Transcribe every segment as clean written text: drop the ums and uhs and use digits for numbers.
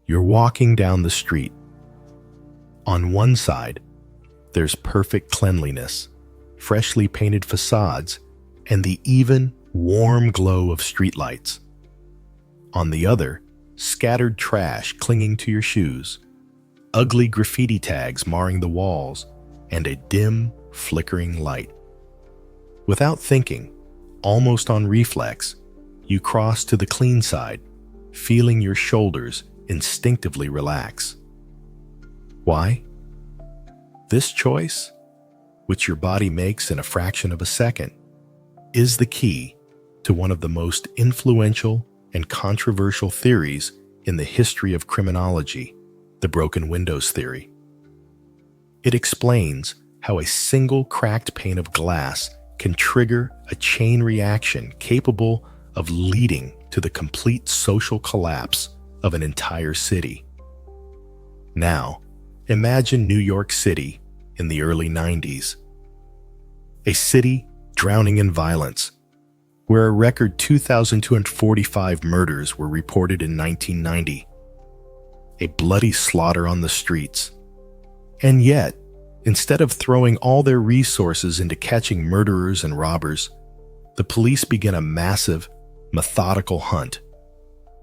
You're walking down the street. On one side, there's perfect cleanliness, freshly painted facades, and the even, warm glow of streetlights. On the other, scattered trash clinging to your shoes, ugly graffiti tags marring the walls, and a dim, flickering light. Without thinking, almost on reflex, you cross to the clean side, feeling your shoulders instinctively relax. Why? This choice, which your body makes in a fraction of a second, is the key to one of the most influential and controversial theories in the history of criminology, the broken windows theory. It explains how a single cracked pane of glass can trigger a chain reaction capable of leading to the complete social collapse of an entire city. Now, imagine New York City in the early 90s. A city drowning in violence, where a record 2,245 murders were reported in 1990. A bloody slaughter on the streets. And yet, instead of throwing all their resources into catching murderers and robbers, the police began a massive, methodical hunt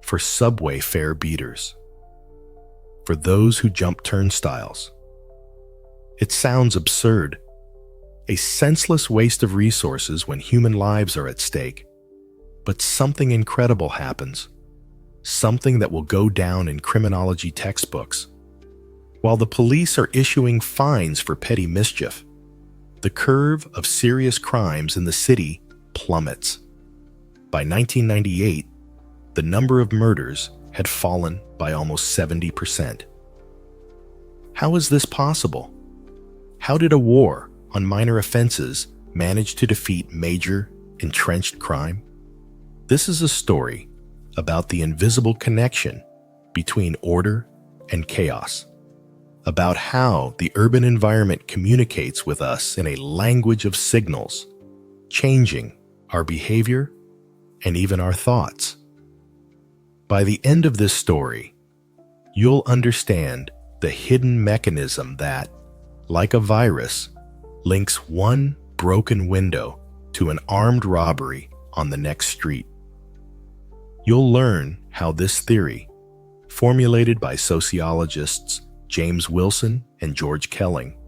for subway fare beaters, for those who jump turnstiles. It sounds absurd, a senseless waste of resources when human lives are at stake, but something incredible happens, something that will go down in criminology textbooks. While the police are issuing fines for petty mischief, the curve of serious crimes in the city plummets. By 1998, the number of murders had fallen by almost 70%. How is this possible? How did a war on minor offenses manage to defeat major, entrenched crime? This is a story about the invisible connection between order and chaos, about how the urban environment communicates with us in a language of signals, changing our behavior and even our thoughts. By the end of this story, you'll understand the hidden mechanism that, like a virus, links one broken window to an armed robbery on the next street. You'll learn how this theory, formulated by sociologists James Wilson and George Kelling,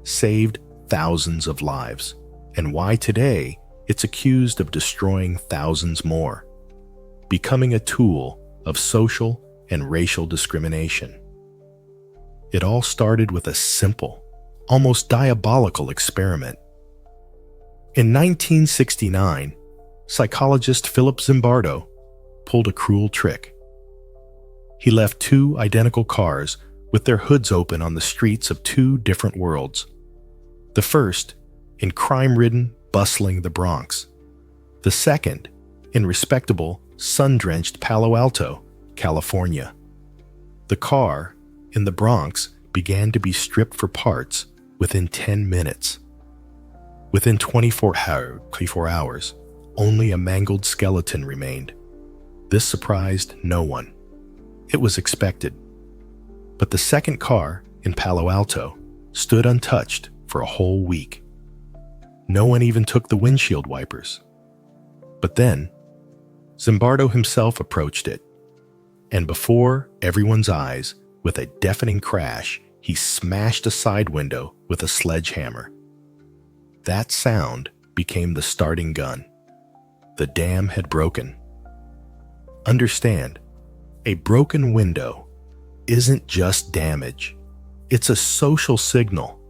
saved thousands of lives, and why today it's accused of destroying thousands more, becoming a tool of social and racial discrimination. It all started with a simple, almost diabolical experiment. In 1969, psychologist Philip Zimbardo pulled a cruel trick. He left two identical cars with their hoods open on the streets of two different worlds. The first, in crime-ridden, bustling the Bronx. The second, in respectable, sun-drenched Palo Alto, California. The car, in the Bronx, began to be stripped for parts within 10 minutes. Within 24 hours, only a mangled skeleton remained. This surprised no one. It was expected. But the second car, in Palo Alto, stood untouched for a whole week. No one even took the windshield wipers. But then, Zimbardo himself approached it, and before everyone's eyes, with a deafening crash, he smashed a side window with a sledgehammer. That sound became the starting gun. The dam had broken. Understand, a broken window isn't just damage. It's a social signal.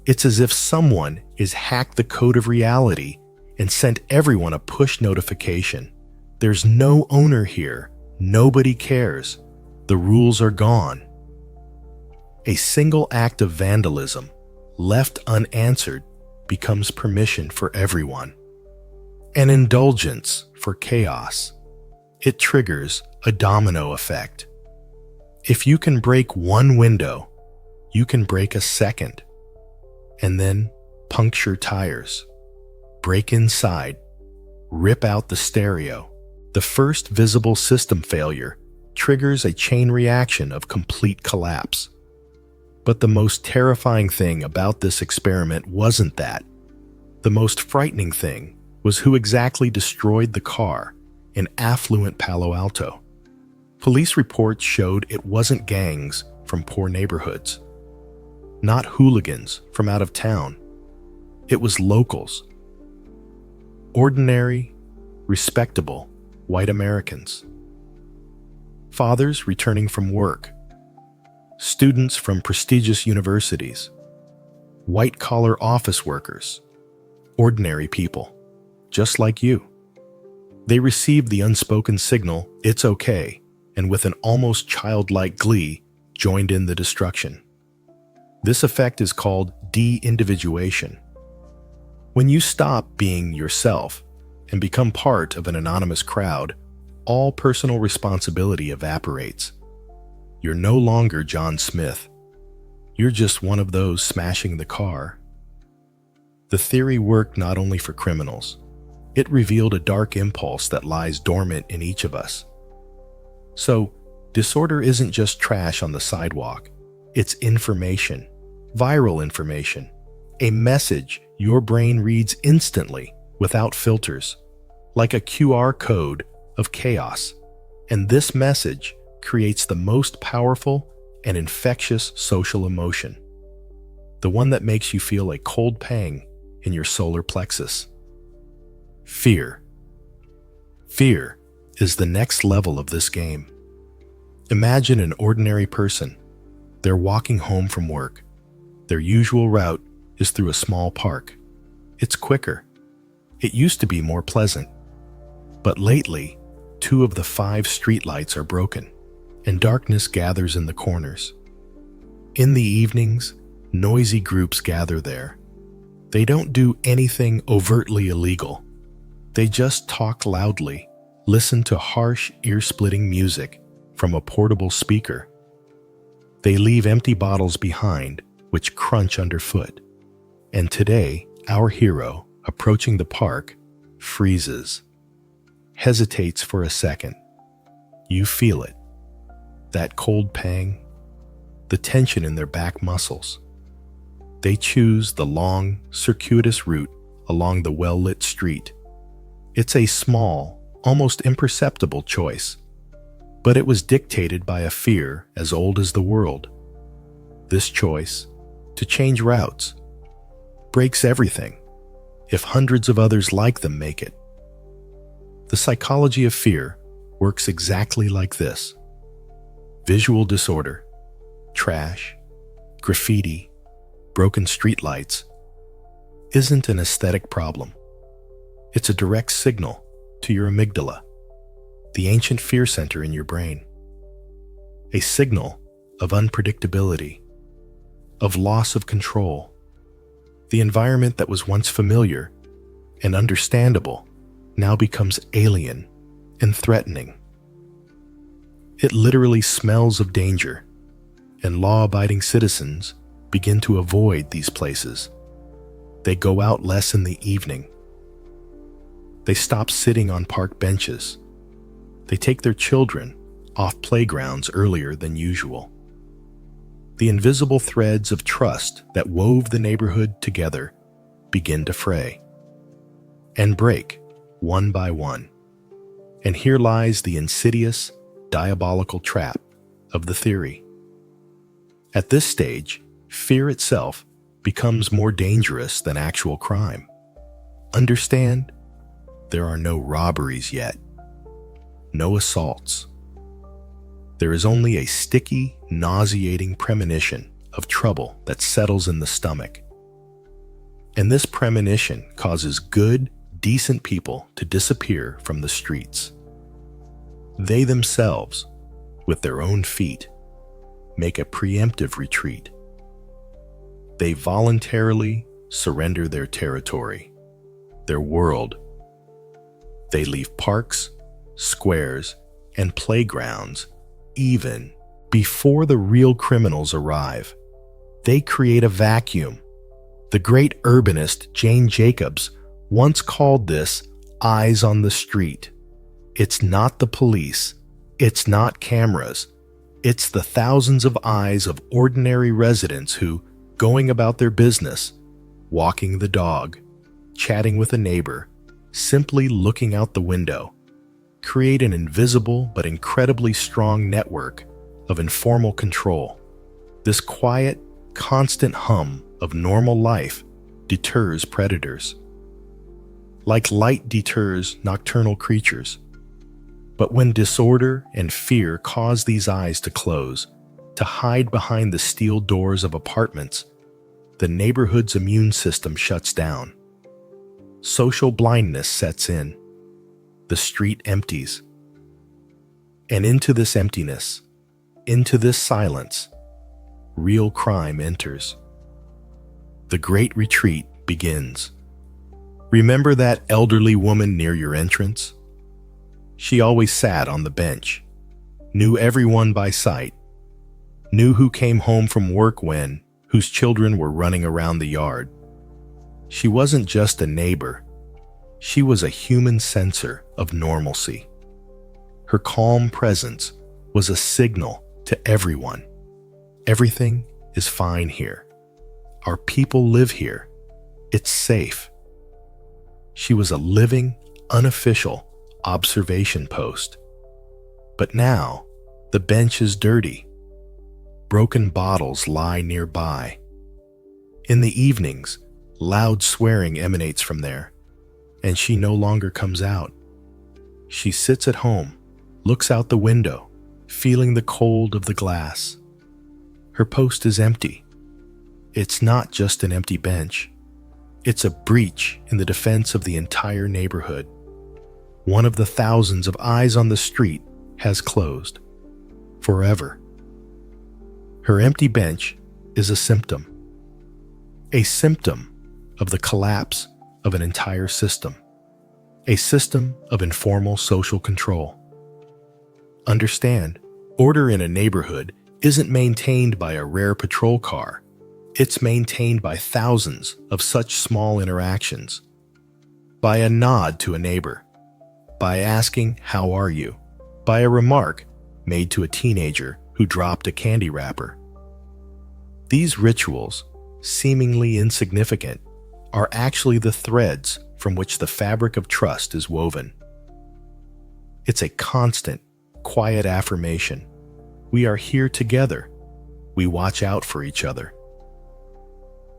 It's as if someone has hacked the code of reality and sent everyone a push notification. There's no owner here. Nobody cares. The rules are gone. A single act of vandalism, left unanswered, becomes permission for everyone. An indulgence for chaos. It triggers a domino effect. If you can break one window, you can break a second, and then puncture tires, break inside, rip out the stereo. The first visible system failure triggers a chain reaction of complete collapse. But the most terrifying thing about this experiment wasn't that. The most frightening thing was who exactly destroyed the car in affluent Palo Alto. Police reports showed it wasn't gangs from poor neighborhoods, not hooligans from out of town. It was locals. Ordinary, respectable white Americans. Fathers returning from work. Students from prestigious universities. White-collar office workers. Ordinary people, just like you. They received the unspoken signal, "It's okay," and with an almost childlike glee, joined in the destruction. This effect is called de-individuation. When you stop being yourself and become part of an anonymous crowd, all personal responsibility evaporates. You're no longer John Smith. You're just one of those smashing the car. The theory worked not only for criminals. It revealed a dark impulse that lies dormant in each of us. So, disorder isn't just trash on the sidewalk. It's information, viral information, a message your brain reads instantly without filters, like a QR code of chaos. And this message creates the most powerful and infectious social emotion, the one that makes you feel a cold pang in your solar plexus. Fear. Fear is the next level of this game. Imagine an ordinary person. They're walking home from work. Their usual route is through a small park. It's quicker. It used to be more pleasant. But lately, 2 of the 5 streetlights are broken, and darkness gathers in the corners. In the evenings, noisy groups gather there. They don't do anything overtly illegal. They just talk loudly, listen to harsh, ear-splitting music from a portable speaker. They leave empty bottles behind, which crunch underfoot. And today, our hero, approaching the park, freezes, hesitates for a second. You feel it. That cold pang, the tension in their back muscles. They choose the long, circuitous route along the well-lit street. It's a small, almost imperceptible choice, but it was dictated by a fear as old as the world. This choice, to change routes, breaks everything if hundreds of others like them make it. The psychology of fear works exactly like this. Visual disorder, trash, graffiti, broken streetlights isn't an aesthetic problem. It's a direct signal to your amygdala, the ancient fear center in your brain. A signal of unpredictability, of loss of control. The environment that was once familiar and understandable now becomes alien and threatening. It literally smells of danger, and law-abiding citizens begin to avoid these places. They go out less in the evening. They stop sitting on park benches. They take their children off playgrounds earlier than usual. The invisible threads of trust that wove the neighborhood together begin to fray and break one by one. And here lies the insidious, diabolical trap of the theory. At this stage, fear itself becomes more dangerous than actual crime. Understand? There are no robberies yet, no assaults. There is only a sticky, nauseating premonition of trouble that settles in the stomach. And this premonition causes good, decent people to disappear from the streets. They themselves, with their own feet, make a preemptive retreat. They voluntarily surrender their territory, their world. They leave parks, squares, and playgrounds even before the real criminals arrive. They create a vacuum. The great urbanist Jane Jacobs once called this eyes on the street. It's not the police, It's not cameras. It's the thousands of eyes of ordinary residents who, going about their business, walking the dog, chatting with a neighbor, simply looking out the window, create an invisible but incredibly strong network of informal control. This quiet, constant hum of normal life deters predators. Like light deters nocturnal creatures. But when disorder and fear cause these eyes to close, to hide behind the steel doors of apartments, the neighborhood's immune system shuts down. Social blindness sets in. The street empties. And into this emptiness, into this silence, real crime enters. The Great Retreat begins. Remember that elderly woman near your entrance? She always sat on the bench, knew everyone by sight, knew who came home from work when, whose children were running around the yard. She wasn't just a neighbor. She was a human sensor of normalcy. Her calm presence was a signal to everyone. Everything is fine here. Our people live here. It's safe. She was a living, unofficial observation post. But now, the bench is dirty. Broken bottles lie nearby. In the evenings, loud swearing emanates from there, and she no longer comes out. She sits at home, looks out the window, feeling the cold of the glass. Her post is empty. It's not just an empty bench. It's a breach in the defense of the entire neighborhood. One of the thousands of eyes on the street has closed. Forever. Her empty bench is a symptom. A symptom of the collapse of an entire system. A system of informal social control. Understand, order in a neighborhood isn't maintained by a rare patrol car. It's maintained by thousands of such small interactions. By a nod to a neighbor. By asking, "How are you?" By a remark made to a teenager who dropped a candy wrapper. These rituals, seemingly insignificant, are actually the threads from which the fabric of trust is woven. It's a constant, quiet affirmation. We are here together. We watch out for each other.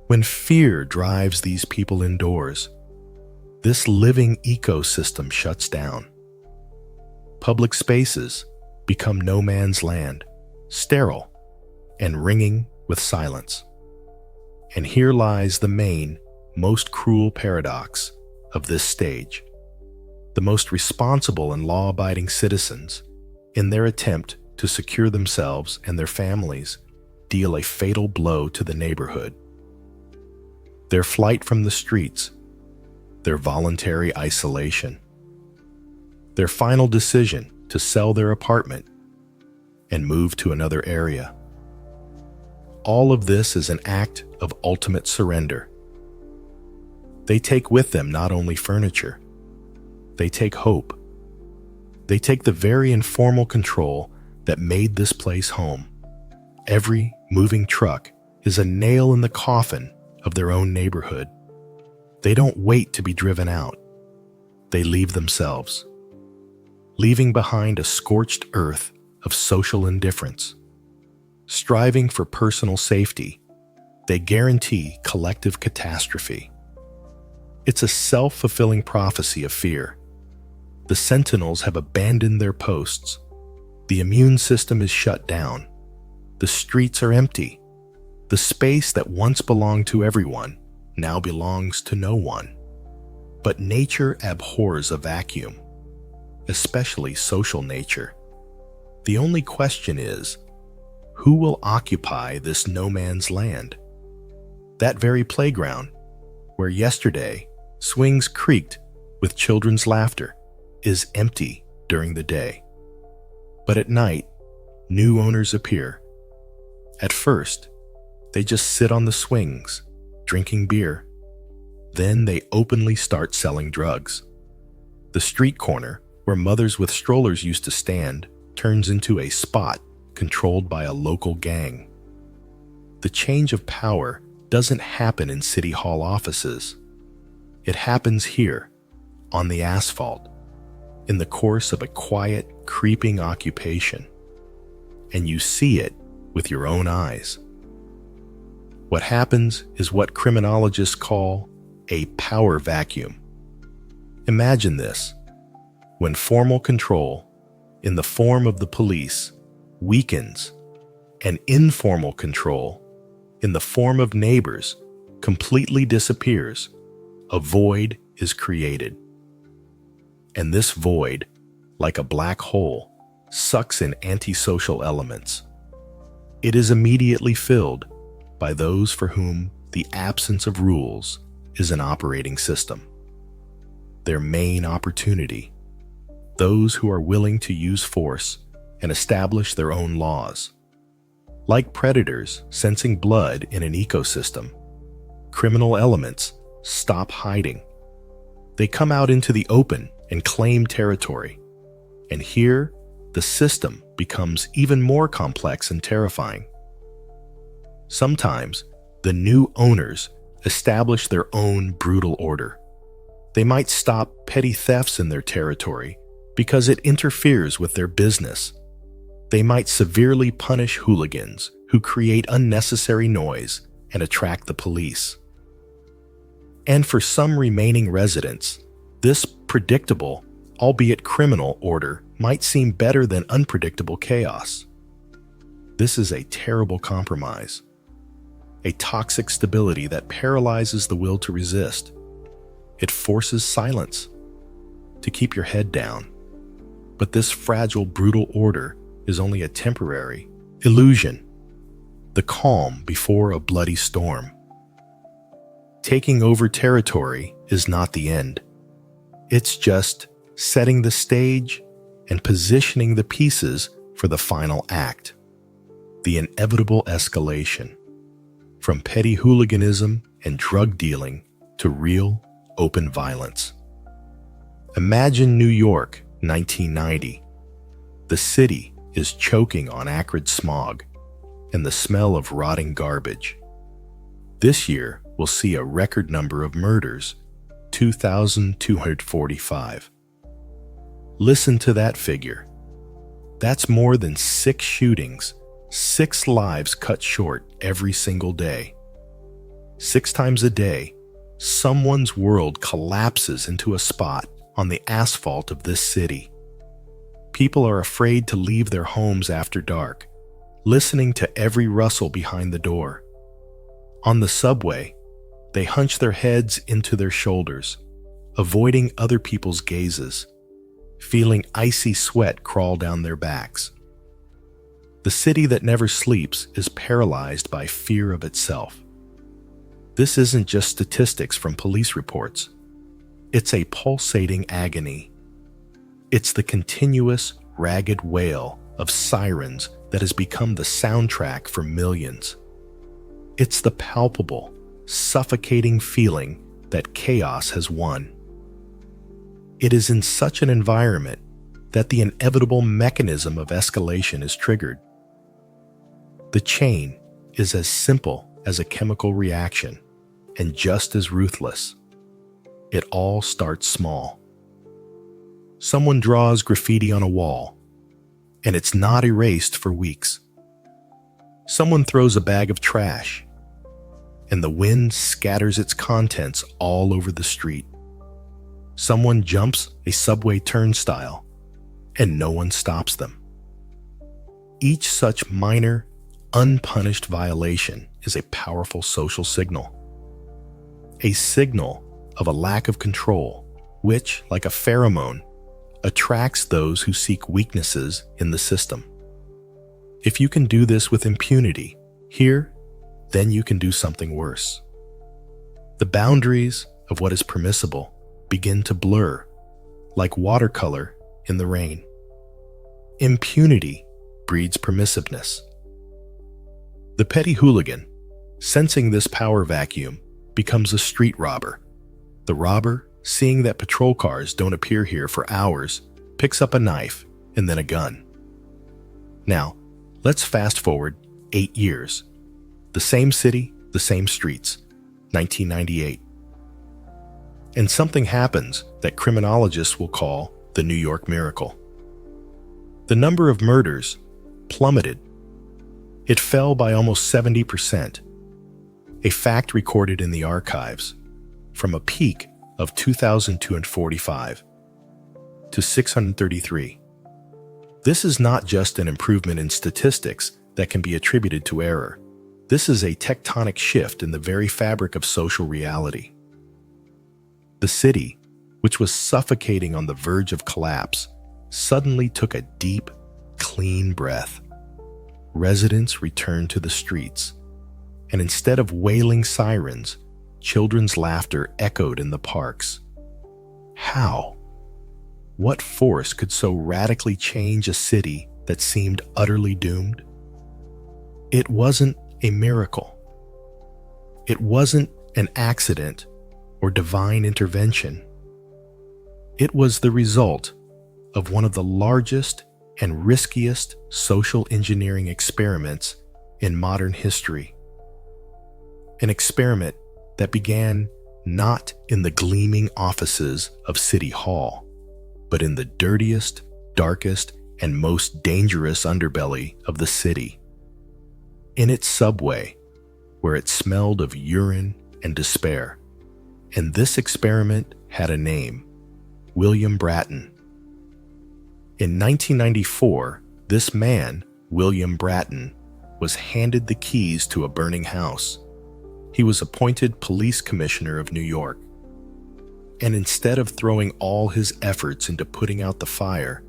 When fear drives these people indoors, this living ecosystem shuts down. Public spaces become no man's land, sterile and ringing with silence. And here lies the main, most cruel paradox of this stage. The most responsible and law-abiding citizens, in their attempt to secure themselves and their families, deal a fatal blow to the neighborhood. Their flight from the streets, their voluntary isolation, their final decision to sell their apartment and move to another area. All of this is an act of ultimate surrender. They take with them not only furniture, they take hope. They take the very informal control that made this place home. Every moving truck is a nail in the coffin of their own neighborhood. They don't wait to be driven out. They leave themselves, leaving behind a scorched earth of social indifference. Striving for personal safety, they guarantee collective catastrophe. It's a self-fulfilling prophecy of fear. The sentinels have abandoned their posts. The immune system is shut down. The streets are empty. The space that once belonged to everyone now belongs to no one. But nature abhors a vacuum, especially social nature. The only question is, who will occupy this no man's land? That very playground, where yesterday swings creaked with children's laughter, is empty during the day. But at night, new owners appear. At first, they just sit on the swings, drinking beer. Then they openly start selling drugs. The street corner, where mothers with strollers used to stand, turns into a spot controlled by a local gang. The change of power doesn't happen in City Hall offices. It happens here, on the asphalt, in the course of a quiet, creeping occupation. And you see it with your own eyes. What happens is what criminologists call a power vacuum. Imagine this: when formal control, in the form of the police, weakens, and informal control, in the form of neighbors, completely disappears, a void is created. And this void, like a black hole, sucks in antisocial elements. It is immediately filled by those for whom the absence of rules is an operating system. Their main opportunity, those who are willing to use force and establish their own laws. Like predators sensing blood in an ecosystem, criminal elements stop hiding. They come out into the open and claim territory. And here, the system becomes even more complex and terrifying. Sometimes, the new owners establish their own brutal order. They might stop petty thefts in their territory because it interferes with their business. They might severely punish hooligans who create unnecessary noise and attract the police. And for some remaining residents, this predictable, albeit criminal, order might seem better than unpredictable chaos. This is a terrible compromise, a toxic stability that paralyzes the will to resist. It forces silence, to keep your head down. But this fragile, brutal order is only a temporary illusion, the calm before a bloody storm. Taking over territory is not the end. It's just setting the stage and positioning the pieces for the final act, the inevitable escalation, from petty hooliganism and drug dealing to real, open violence. Imagine New York, 1990. The city is choking on acrid smog and the smell of rotting garbage. This year will see a record number of murders, 2,245. Listen to that figure. That's more than 6 shootings, 6 lives cut short every single day. 6 times a day, someone's world collapses into a spot on the asphalt of this city. People are afraid to leave their homes after dark, listening to every rustle behind the door. On the subway, they hunch their heads into their shoulders, avoiding other people's gazes, feeling icy sweat crawl down their backs. The city that never sleeps is paralyzed by fear of itself. This isn't just statistics from police reports. It's a pulsating agony. It's the continuous, ragged wail of sirens that has become the soundtrack for millions. It's the palpable, suffocating feeling that chaos has won. It is in such an environment that the inevitable mechanism of escalation is triggered. The chain is as simple as a chemical reaction and just as ruthless. It all starts small. Someone draws graffiti on a wall, and it's not erased for weeks. Someone throws a bag of trash, and the wind scatters its contents all over the street. Someone jumps a subway turnstile, and no one stops them. Each such minor, unpunished violation is a powerful social signal. A signal of a lack of control, which, like a pheromone, attracts those who seek weaknesses in the system. If you can do this with impunity here, then you can do something worse. The boundaries of what is permissible begin to blur, like watercolor in the rain. Impunity breeds permissiveness. The petty hooligan, sensing this power vacuum, becomes a street robber. The robber, seeing that patrol cars don't appear here for hours, picks up a knife and then a gun. Now, let's fast forward 8 years. The same city, the same streets, 1998. And something happens that criminologists will call the New York miracle. The number of murders plummeted. It fell by almost 70%, a fact recorded in the archives, from a peak of 2,245 to 633. This is not just an improvement in statistics that can be attributed to error. This is a tectonic shift in the very fabric of social reality. The city, which was suffocating on the verge of collapse, suddenly took a deep, clean breath. Residents returned to the streets, and instead of wailing sirens, children's laughter echoed in the parks. How? What force could so radically change a city that seemed utterly doomed? It wasn't a miracle. It wasn't an accident or divine intervention. It was the result of one of the largest and riskiest social engineering experiments in modern history. An experiment that began not in the gleaming offices of City Hall, but in the dirtiest, darkest, and most dangerous underbelly of the city. In its subway, where it smelled of urine and despair. And this experiment had a name: William Bratton. In 1994, this man, William Bratton, was handed the keys to a burning house. He was appointed Police Commissioner of New York. And instead of throwing all his efforts into putting out the fire,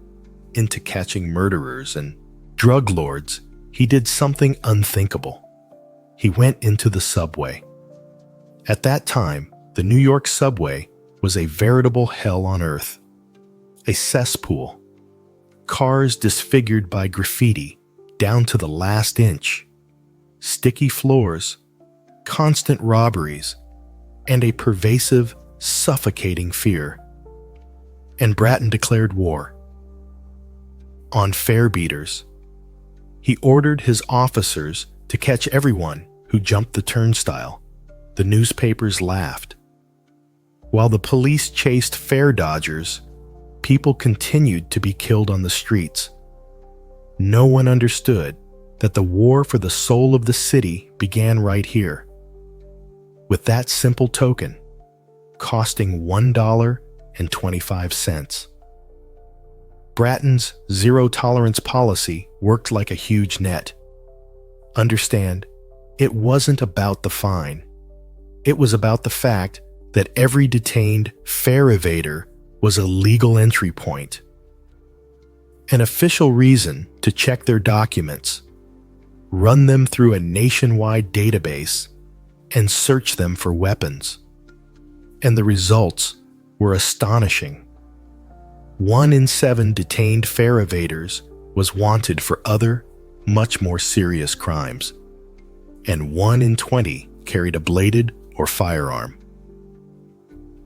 into catching murderers and drug lords, he did something unthinkable. He went into the subway. At that time, the New York subway was a veritable hell on earth. A cesspool. Cars disfigured by graffiti down to the last inch. Sticky floors, constant robberies, and a pervasive, suffocating fear. And Bratton declared war on fare beaters. He ordered his officers to catch everyone who jumped the turnstile. The newspapers laughed. While the police chased fare dodgers, people continued to be killed on the streets. No one understood that the war for the soul of the city began right here. With that simple token, costing $1.25. Bratton's zero-tolerance policy worked like a huge net. Understand, it wasn't about the fine. It was about the fact that every detained fare evader was a legal entry point. An official reason to check their documents, run them through a nationwide database, and search them for weapons. And the results were astonishing. 1 in 7 detained fare evaders was wanted for other, much more serious crimes, and 1 in 20 carried a bladed or firearm.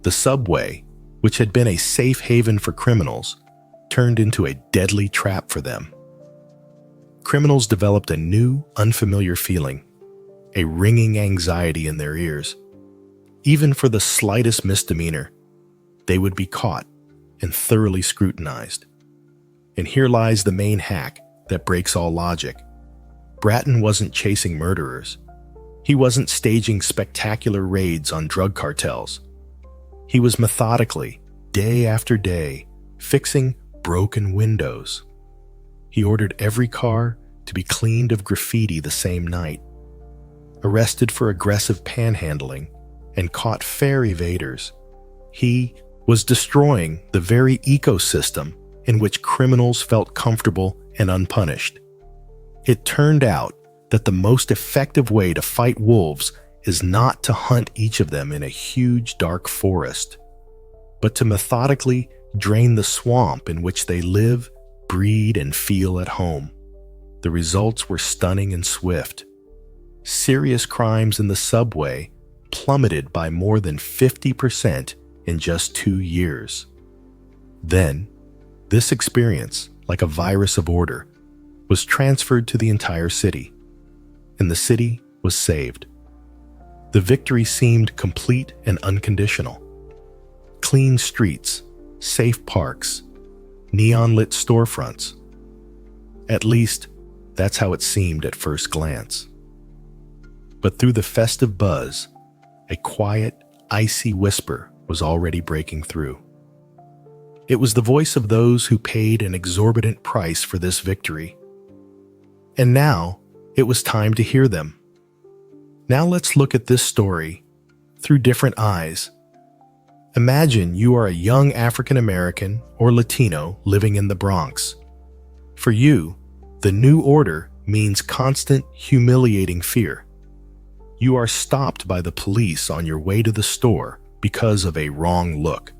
The subway, which had been a safe haven for criminals, turned into a deadly trap for them. Criminals developed a new, unfamiliar feeling, a ringing anxiety in their ears. Even for the slightest misdemeanor, they would be caught and thoroughly scrutinized. And here lies the main hack that breaks all logic. Bratton wasn't chasing murderers. He wasn't staging spectacular raids on drug cartels. He was methodically, day after day, fixing broken windows. He ordered every car to be cleaned of graffiti the same night, arrested for aggressive panhandling, and caught fare evaders. He was destroying the very ecosystem in which criminals felt comfortable and unpunished. It turned out that the most effective way to fight wolves is not to hunt each of them in a huge dark forest, but to methodically drain the swamp in which they live, breed, and feel at home. The results were stunning and swift. Serious crimes in the subway plummeted by more than 50% in just 2 years. Then, this experience, like a virus of order, was transferred to the entire city, and the city was saved. The victory seemed complete and unconditional. Clean streets, safe parks, neon-lit storefronts. At least, that's how it seemed at first glance. But through the festive buzz, a quiet, icy whisper was already breaking through. It was the voice of those who paid an exorbitant price for this victory. And now, it was time to hear them. Now let's look at this story through different eyes. Imagine you are a young African American or Latino living in the Bronx. For you, the new order means constant, humiliating fear. You are stopped by the police on your way to the store because of a wrong look.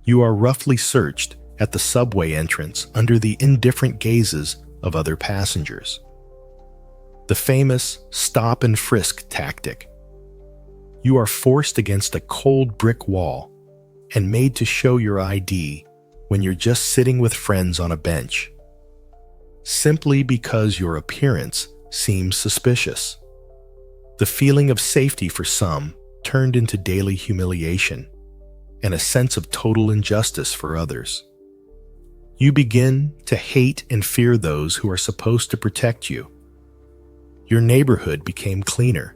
You are roughly searched at the subway entrance under the indifferent gazes of other passengers. The famous stop and frisk tactic. You are forced against a cold brick wall and made to show your ID when you're just sitting with friends on a bench, simply because your appearance seems suspicious. The feeling of safety for some turned into daily humiliation and a sense of total injustice for others. You begin to hate and fear those who are supposed to protect you. Your neighborhood became cleaner,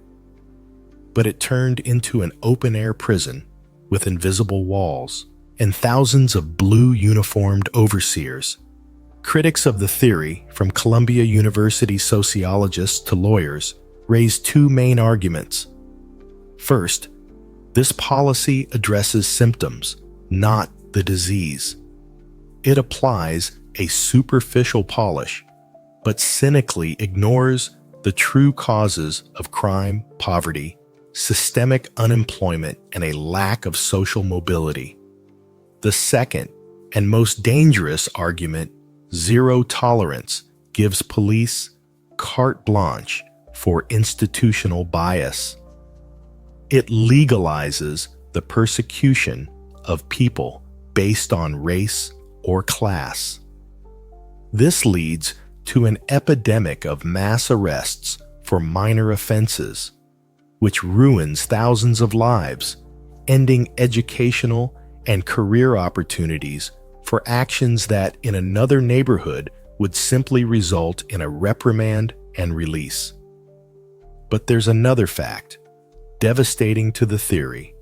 but it turned into an open-air prison with invisible walls and thousands of blue uniformed overseers. Critics of the theory, from Columbia University sociologists to lawyers, raised two main arguments. First, this policy addresses symptoms, not the disease. It applies a superficial polish, but cynically ignores the true causes of crime, poverty, systemic unemployment, and a lack of social mobility. The second and most dangerous argument, zero tolerance, gives police carte blanche for institutional bias. It legalizes the persecution of people based on race or class. This leads to an epidemic of mass arrests for minor offenses, which ruins thousands of lives, ending educational and career opportunities for actions that in another neighborhood would simply result in a reprimand and release. But there's another fact, devastating to the theory.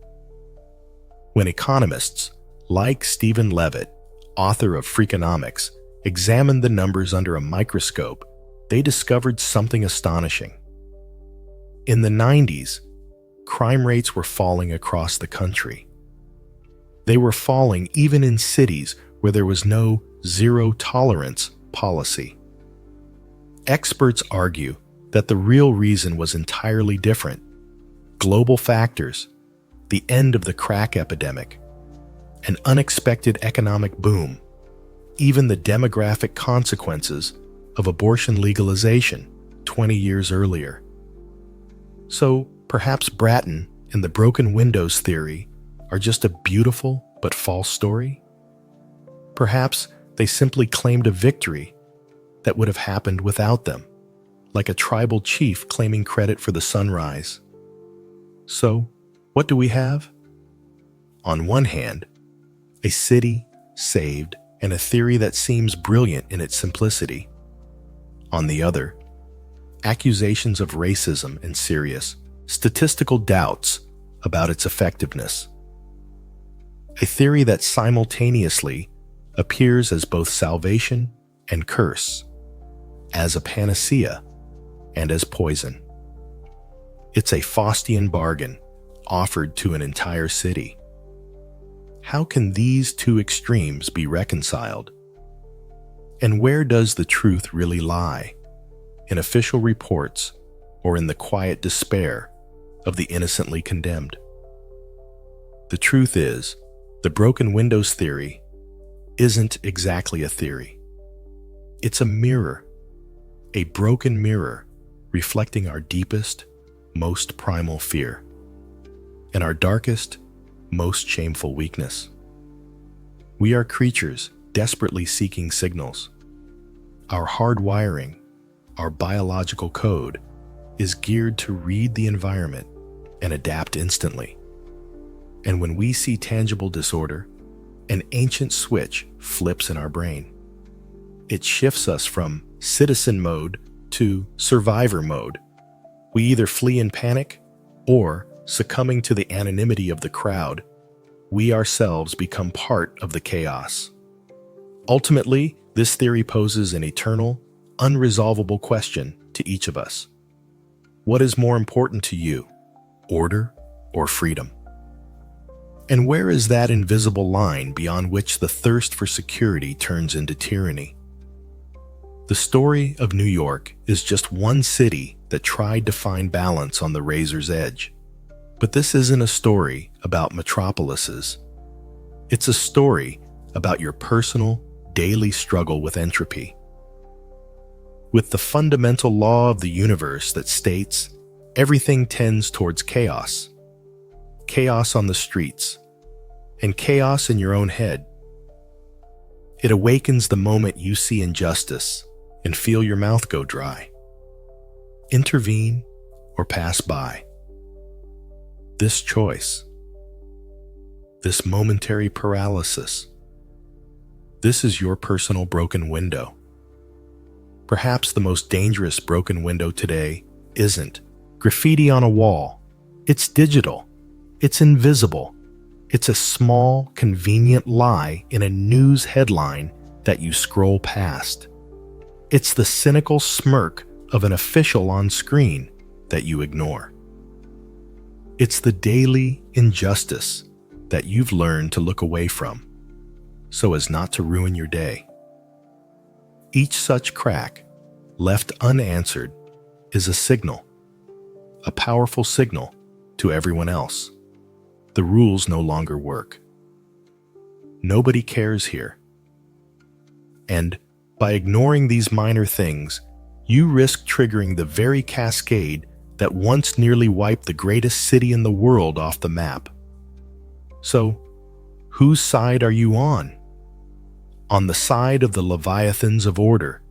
When economists, like Stephen Levitt, author of Freakonomics, examined the numbers under a microscope, they discovered something astonishing. In the 90s, crime rates were falling across the country. They were falling even in cities where there was no zero tolerance policy. Experts argue that the real reason was entirely different. Global factors, the end of the crack epidemic, an unexpected economic boom, even the demographic consequences of abortion legalization 20 years earlier. So perhaps Bratton and the broken windows theory are just a beautiful but false story? Perhaps they simply claimed a victory that would have happened without them, like a tribal chief claiming credit for the sunrise. So, what do we have? On one hand, a city saved and a theory that seems brilliant in its simplicity. On the other, accusations of racism and serious, statistical doubts about its effectiveness. A theory that simultaneously appears as both salvation and curse, as a panacea and as poison. It's a Faustian bargain offered to an entire city. How can these two extremes be reconciled? And where does the truth really lie? In official reports or in the quiet despair of the innocently condemned? The truth is, the broken windows theory isn't exactly a theory. It's a mirror, a broken mirror reflecting our deepest, most primal fear, and our darkest, most shameful weakness. We are creatures desperately seeking signals. Our hardwiring, our biological code, is geared to read the environment and adapt instantly. And when we see tangible disorder, an ancient switch flips in our brain. It shifts us from citizen mode to survivor mode. We either flee in panic or, succumbing to the anonymity of the crowd, we ourselves become part of the chaos. Ultimately, this theory poses an eternal, unresolvable question to each of us. What is more important to you, order or freedom? And where is that invisible line beyond which the thirst for security turns into tyranny? The story of New York is just one city that tried to find balance on the razor's edge. But this isn't a story about metropolises. It's a story about your personal, daily struggle with entropy. With the fundamental law of the universe that states everything tends towards chaos. Chaos on the streets, and chaos in your own head. It awakens the moment you see injustice and feel your mouth go dry. Intervene or pass by. This choice, this momentary paralysis, this is your personal broken window. Perhaps the most dangerous broken window today isn't graffiti on a wall. It's digital. It's invisible. It's a small, convenient lie in a news headline that you scroll past. It's the cynical smirk of an official on screen that you ignore. It's the daily injustice that you've learned to look away from, so as not to ruin your day. Each such crack, left unanswered, is a signal, a powerful signal to everyone else. The rules no longer work. Nobody cares here. And by ignoring these minor things, you risk triggering the very cascade that once nearly wiped the greatest city in the world off the map. So, whose side are you on? On the side of the leviathans of order,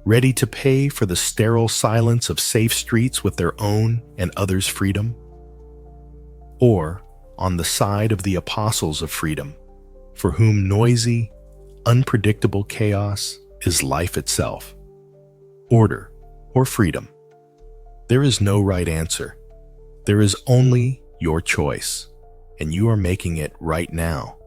ready to pay for the sterile silence of safe streets with their own and others' freedom? Or on the side of the apostles of freedom, for whom noisy, unpredictable chaos is life itself? Order or freedom? There is no right answer. There is only your choice, and you are making it right now.